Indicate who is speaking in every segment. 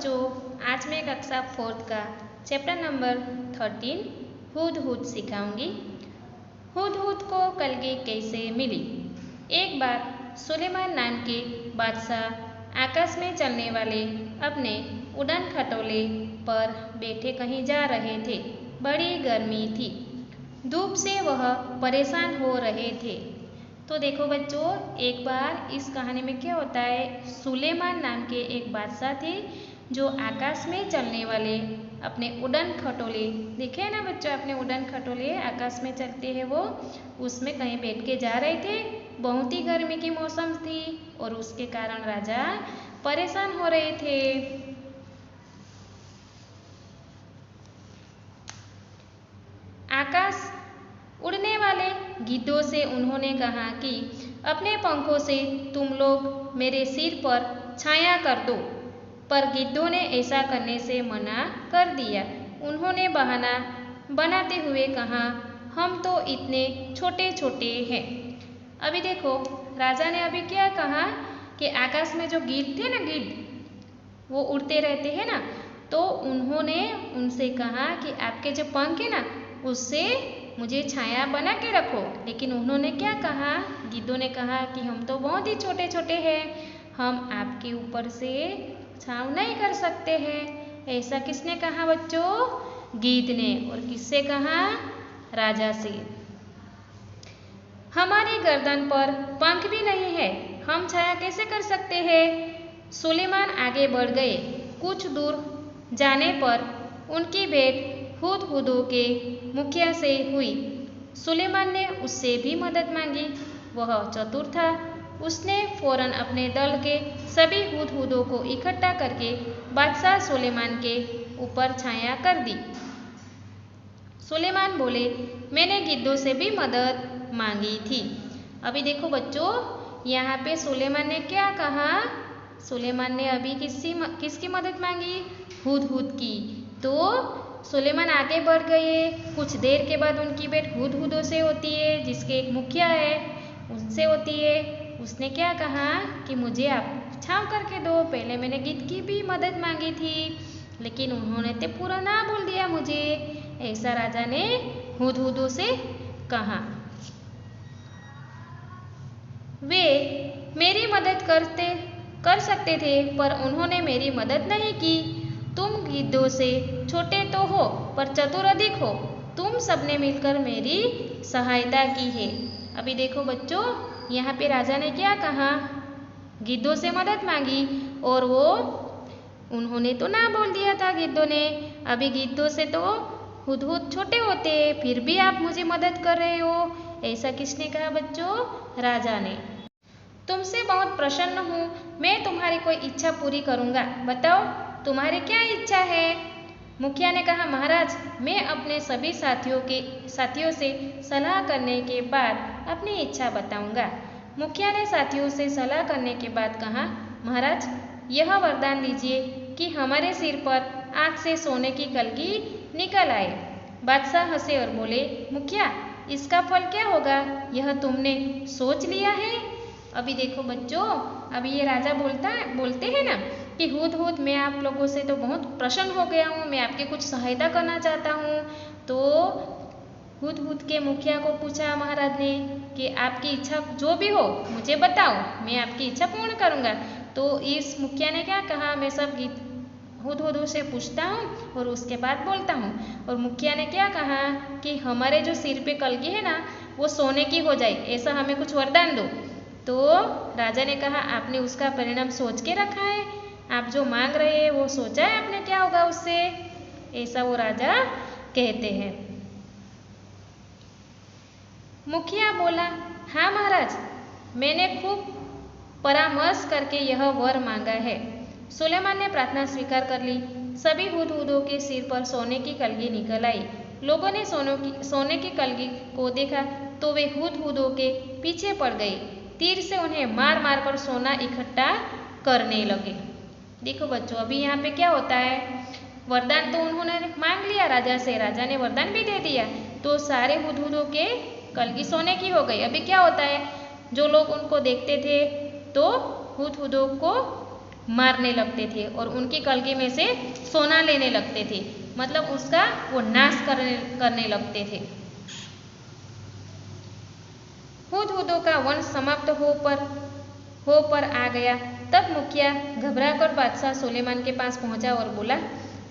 Speaker 1: बच्चों, आज मैं कक्षा 4th का चैप्टर नंबर 13 हुदहुद सिखाऊंगी। हुदहुद को कलगी कैसे मिली। एक बार सुलेमान नाम के बादशाह आकाश में चलने वाले अपने उड़न खटोले पर बैठे कहीं जा रहे थे। बड़ी गर्मी थी, धूप से वह परेशान हो रहे थे। तो देखो बच्चों, एक बार इस कहानी में क्या होता है, सुलेमान नाम के एक बादशाह थे जो आकाश में चलने वाले अपने उड़न खटोले, देखे ना बच्चों, अपने उड़न खटोले आकाश में चलते हैं वो, उसमें कहीं बैठ के जा रहे थे। बहुत ही गर्मी की मौसम थी और उसके कारण राजा परेशान हो रहे थे। आकाश उड़ने वाले गिद्धों से उन्होंने कहा कि अपने पंखों से तुम लोग मेरे सिर पर छाया कर दो, पर गिद्धों ने ऐसा करने से मना कर दिया। उन्होंने बहाना बनाते हुए कहा, हम तो इतने छोटे छोटे हैं। अभी देखो, राजा ने अभी क्या कहा कि आकाश में जो गिद्ध थे ना, गिद्ध वो उड़ते रहते हैं ना, तो उन्होंने उनसे कहा कि आपके जो पंख है ना, उससे मुझे छाया बना के रखो। लेकिन उन्होंने क्या कहा, गिद्धों ने कहा कि हम तो बहुत ही छोटे छोटे हैं, हम आपके ऊपर से छाँव नहीं कर सकते हैं। ऐसा किसने कहा बच्चों, गिद्ध ने। और किससे कहा, राजा से। हमारी गर्दन पर पंख भी नहीं है, हम छाया कैसे कर सकते हैं। सुलेमान आगे बढ़ गए। कुछ दूर जाने पर उनकी भेंट हुदहुदों के मुखिया से हुई। सुलेमान ने उससे भी मदद मांगी। वह चतुर था, उसने फौरन अपने दल के सभी हुदहुदों को इकट्ठा करके बादशाह सुलेमान के ऊपर छाया कर दी। सुलेमान बोले, मैंने गिद्धों से भी मदद मांगी थी। अभी देखो बच्चों, यहाँ पे सुलेमान ने क्या कहा, सुलेमान ने अभी किसकी मदद मांगी, हुदहुद की। तो सुलेमान आगे बढ़ गए। कुछ देर के बाद उनकी भेंट हुदहुदों से होती है, जिसके एक मुखिया है उनसे होती है। उसने क्या कहा कि मुझे आप छाँव करके दो। पहले मैंने गिद्ध की भी मदद मांगी थी, लेकिन उन्होंने तो पूरा ना बोल दिया मुझे। ऐसा राजा ने हुदहुदों से कहा। वे मेरी मदद कर सकते थे, पर उन्होंने मेरी मदद नहीं की। तुम गिद्धों से छोटे तो हो, पर चतुर अधिक हो। तुम सबने मिलकर मेरी सहायता की है। अभी देखो बच्चों, यहाँ पे राजा ने क्या कहा, गिद्धों से मदद मांगी और उन्होंने तो ना बोल दिया था गिद्धों ने। अभी गिद्धों से तो हुदहुद छोटे होते, फिर भी आप मुझे मदद कर रहे हो। ऐसा किसने कहा बच्चों, राजा ने। तुमसे बहुत प्रसन्न हूँ, मैं तुम्हारी कोई इच्छा पूरी करूँगा। बताओ तुम्हारी क्या इच्छा है। मुखिया ने कहा, महाराज, मैं अपने सभी साथियों से सलाह करने के बाद अपनी इच्छा बताऊंगा। मुखिया ने साथियों से सलाह करने के बाद कहा, महाराज, यह वरदान दीजिए कि हमारे सिर पर आग से सोने की कलगी निकल आए। बादशाह हंसे और बोले, मुखिया, इसका फल क्या होगा, यह तुमने सोच लिया है। अभी देखो बच्चों, अभी ये राजा बोलते हैं ना कि हुदहुद, मैं आप लोगों से तो बहुत प्रसन्न हो गया हूँ, मैं आपकी कुछ सहायता करना चाहता हूँ। तो हुदहुद के मुखिया को पूछा महाराज ने कि आपकी इच्छा जो भी हो मुझे बताओ, मैं आपकी इच्छा पूर्ण करूँगा। तो इस मुखिया ने क्या कहा, मैं सब हुदहुद से पूछता हूँ और उसके बाद बोलता हूँ। और मुखिया ने क्या कहा कि हमारे जो सिर पे कलगी है ना, वो सोने की हो जाए, ऐसा हमें कुछ वरदान दो। तो राजा ने कहा, आपने उसका परिणाम सोच के रखा है, आप जो मांग रहे हैं वो सोचा है आपने क्या होगा उससे। ऐसा वो राजा कहते हैं। मुखिया बोला, हाँ महाराज, मैंने खूब परामर्श करके यह वर मांगा है। सुलेमान ने प्रार्थना स्वीकार कर ली। सभी हुदहुदों के सिर पर सोने की कलगी निकल आई। लोगों ने सोने की कलगी को देखा तो वे हुदहुदों के पीछे पड़ गए। तीर से उन्हें मार मार कर सोना इकट्ठा करने लगे। देखो बच्चों, अभी यहाँ पे क्या होता है, वरदान तो उन्होंने मांग लिया राजा से, राजा ने वरदान भी दे दिया, तो सारे हुदहुदों के कलगी सोने की हो गई। अभी क्या होता है, जो लोग उनको देखते थे तो हुदहुदों को मारने लगते थे और उनकी कलगी में से सोना लेने लगते थे, मतलब उसका वो नाश करने लगते थे। हुदहुदों का वंश समाप्त हो पर आ गया। तब मुखिया घबराकर बादशाह सुलेमान के पास पहुंचा और बोला,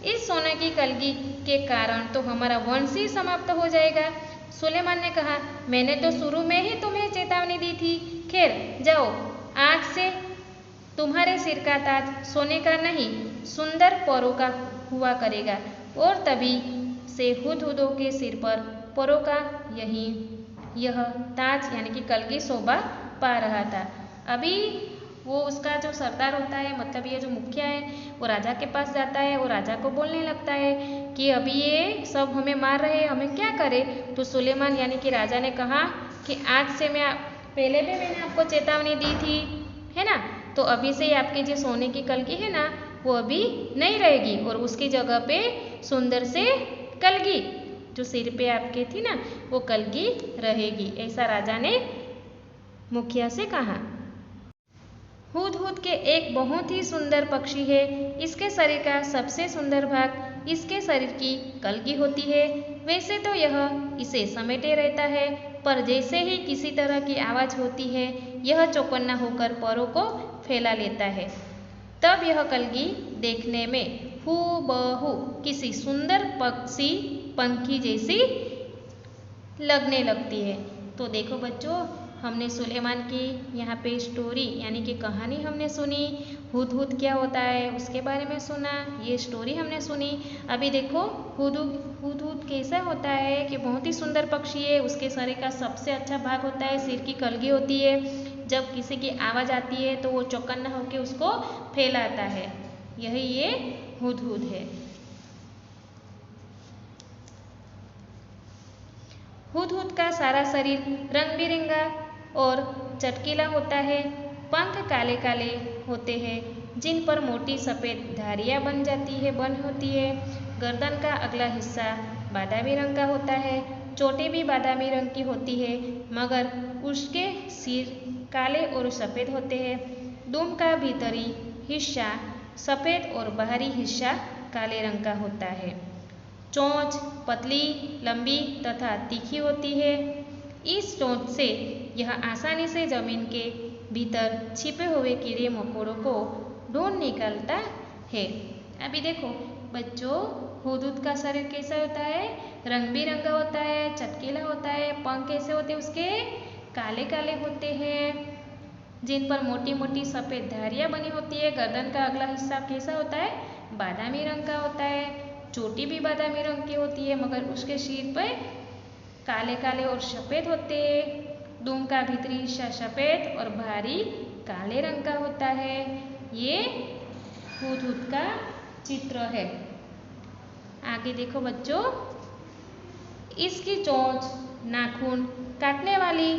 Speaker 1: इस सोने की कलगी के कारण तो हमारा वंश ही समाप्त हो जाएगा। सुलेमान ने कहा, मैंने तो शुरू में ही तुम्हें चेतावनी दी थी। खैर जाओ, आज से तुम्हारे सिर का ताज सोने का नहीं सुंदर परों का हुआ करेगा। और तभी से हुदहुदों के सिर पर परों का यह ताज यानी कि कलगी शोभा पा रहा था। अभी वो उसका जो सरदार होता है, मतलब ये जो मुखिया है, वो राजा के पास जाता है और राजा को बोलने लगता है कि अभी ये सब हमें मार रहे हैं, हमें क्या करें। तो सुलेमान यानी कि राजा ने कहा कि आज से पहले भी मैंने आपको चेतावनी दी थी, है ना, तो अभी से आपकी जो सोने की कलगी है ना, वो अभी नहीं रहेगी और उसकी जगह पे सुंदर से कलगी जो सिर पे आपके थी ना, वो कलगी रहेगी, ऐसा राजा ने मुखिया से कहा। हुदहुद के एक बहुत ही सुंदर पक्षी है। इसके शरीर का सबसे सुंदर भाग इसके शरीर की कलगी होती है। वैसे तो यह इसे समेटे रहता है, पर जैसे ही किसी तरह की आवाज़ होती है, यह चौकन्ना होकर परों को फैला लेता है। तब यह कलगी देखने में हूबहू किसी सुंदर पक्षी पंखी जैसी लगने लगती है। तो देखो बच्चों, हमने सुलेमान की यहाँ पे स्टोरी यानी कि कहानी हमने सुनी, हुदहुद क्या होता है उसके बारे में सुना, ये स्टोरी हमने सुनी। अभी देखो हुदहुद कैसा होता है कि बहुत ही सुंदर पक्षी है। उसके शरीर का सबसे अच्छा भाग होता है सिर की कलगी होती है। जब किसी की आवाज़ आती है तो वो चौकन्ना होकर उसको फैलाता है। यही ये हुदहुद है। हुदहुद का सारा शरीर रंग बिरंगा और चटकीला होता है। पंख काले काले होते हैं जिन पर मोटी सफ़ेद धारियाँ बन होती है। गर्दन का अगला हिस्सा बादामी रंग का होता है। चोटी भी बादामी रंग की होती है, मगर उसके सिर काले और सफ़ेद होते हैं। दुम का भीतरी हिस्सा सफ़ेद और बाहरी हिस्सा काले रंग का होता है। चोंच पतली, लंबी तथा तीखी होती है। इस चोंच से यह आसानी से जमीन के भीतर छिपे हुए कीड़े मकोड़ों को ढूंढ निकालता है। अभी देखो बच्चों, हुदहुद का शरीर कैसा होता है, रंग बिरंगा होता है, चटकीला होता है। पंख कैसे होते हैं उसके, काले काले होते हैं जिन पर मोटी मोटी सफ़ेद धारियाँ बनी होती है। गर्दन का अगला हिस्सा कैसा होता है, बादामी रंग का होता है। चोटी भी बादामी रंग की होती है, मगर उसके सिर पर काले काले और सफ़ेद होते हैं। दुम का भीतरी हिस्सा सफ़ेद और बाहरी काले रंग का होता है। ये हुदहुद का चित्र है। आगे देखो बच्चों, इसकी चोंच नाखून काटने वाली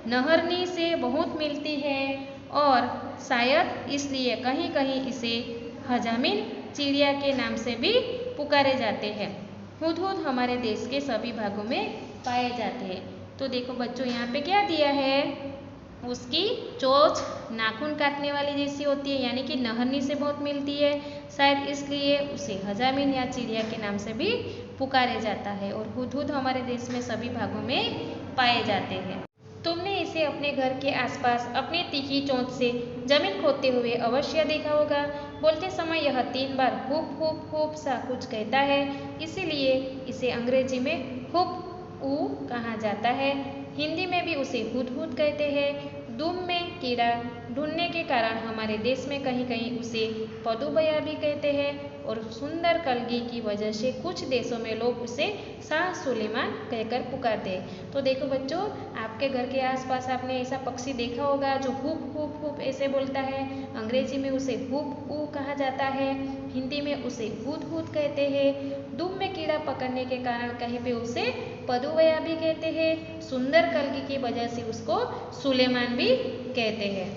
Speaker 1: नहरनी से बहुत मिलती है और शायद इसलिए कहीं कहीं इसे हजामिन चिड़िया के नाम से भी पुकारे जाते हैं। हुदहुद हमारे देश के सभी भागों में पाए जाते हैं। तो देखो बच्चों, यहाँ पे क्या दिया है, उसकी चोंच नाखून काटने वाली जैसी होती है, यानी कि नहरनी से बहुत मिलती है, शायद इसलिए उसे हजामिन या चिड़िया के नाम से भी पुकारे जाता है। और हुदहुद हमारे देश में सभी भागों में पाए जाते हैं। तुमने इसे अपने घर के आसपास अपनी तीखी चोंच से जमीन खोदते हुए अवश्य देखा होगा। बोलते समय यह 3 बार हुप हुप हुप सा कुछ कहता है, इसीलिए इसे अंग्रेजी में हुप ऊ कहा जाता है। हिंदी में भी उसे हुदहुद कहते हैं। दुम में कीड़ा ढूंढने के कारण हमारे देश में कहीं कहीं उसे पदुबया भी कहते हैं और सुंदर कलगी की वजह से कुछ देशों में लोग उसे शाह सुलेमान कहकर पुकारते हैं। तो देखो बच्चों, आपके घर के आसपास आपने ऐसा पक्षी देखा होगा जो हुप हुप हुप ऐसे बोलता है। अंग्रेजी में उसे हुप ऊ कहा जाता है, हिंदी में उसे हुदहुद कहते हैं। दुम में कीड़ा पकड़ने के कारण कहीं पे उसे पदुबया भी कहते हैं। सुंदर कलगी की वजह से उसको सुलेमान भी कहते हैं।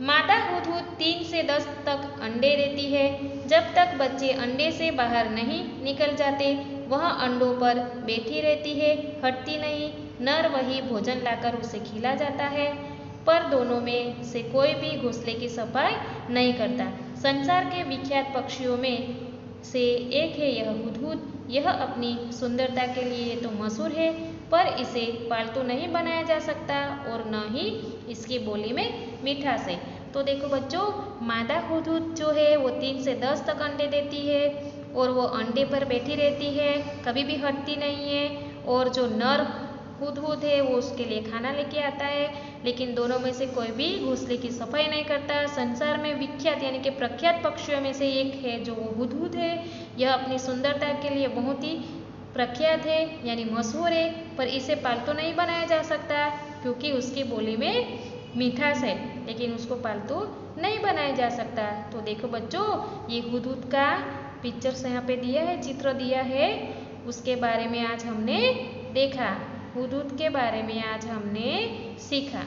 Speaker 1: मादा हुदहुद 3 से 10 तक अंडे देती है। जब तक बच्चे अंडे से बाहर नहीं निकल जाते, वह अंडों पर बैठी रहती है, हटती नहीं। नर वही भोजन लाकर उसे खिला जाता है। पर दोनों में से कोई भी घोंसले की सफाई नहीं करता। संसार के विख्यात पक्षियों में से एक है यह हुदहुद। यह अपनी सुंदरता के लिए तो मशहूर है, पर इसे पालतू नहीं बनाया जा सकता और न ही इसकी बोली में मिठास है। तो देखो बच्चों, मादा हुदहुद जो है वो 3 से 10 तक अंडे देती है और वो अंडे पर बैठी रहती है, कभी भी हटती नहीं है। और जो नर हुदहुद है वो उसके लिए खाना लेके आता है, लेकिन दोनों में से कोई भी घोंसले की सफाई नहीं करता। संसार में विख्यात यानी कि प्रख्यात पक्षियों में से एक है जो वो हुदहुद है। यह अपनी सुंदरता के लिए बहुत ही प्रख्यात है यानी मशहूर है, पर इसे पालतू नहीं बनाया जा सकता क्योंकि उसकी बोली में मिठास है, लेकिन उसको पालतू नहीं बनाया जा सकता। तो देखो बच्चों, ये हुदहुद का पिक्चर्स यहाँ पे दिया है, चित्र दिया है, उसके बारे में आज हमने देखा। हुदहुद के बारे में आज हमने सीखा।